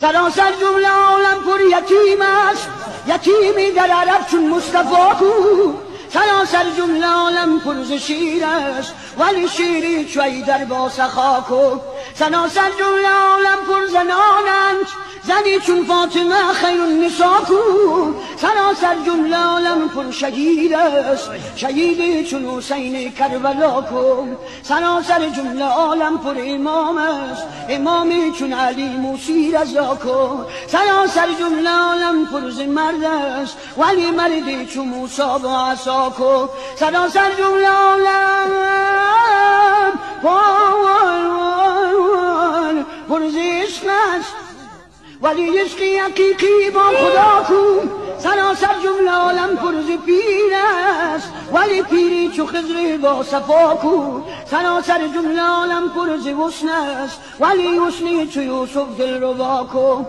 سراسر جمله عالم پر یتیم است، یتیمی در عرب چون مصطفی کو. سراسر جمله عالم پر ز شیر است، ولی شیری چوی در با سخا کو. سراسر جمله عالم پر زنانند، زنی چون فاطمه خیر النساء کو. سراسر جمله عالم پر شهید است، شهیدی چون حسین کربلا کو. سراسر جمله عالم پر امام است، امامی چون علی موسی رضا کو. سراسر جمله عالم پر ز مرد است، ولی مردی چون موسی با عصا کو. سراسر جمله عالم پر ز عشق است، ولی عشقی حقیقی با خدا کو. سراسر جمله عالم پر ز پیر است، ولی پیری چو خضر با صفا کو. سراسر جمله عالم پر ز حسن است، ولی حسنی چو یوسف دلربا کو.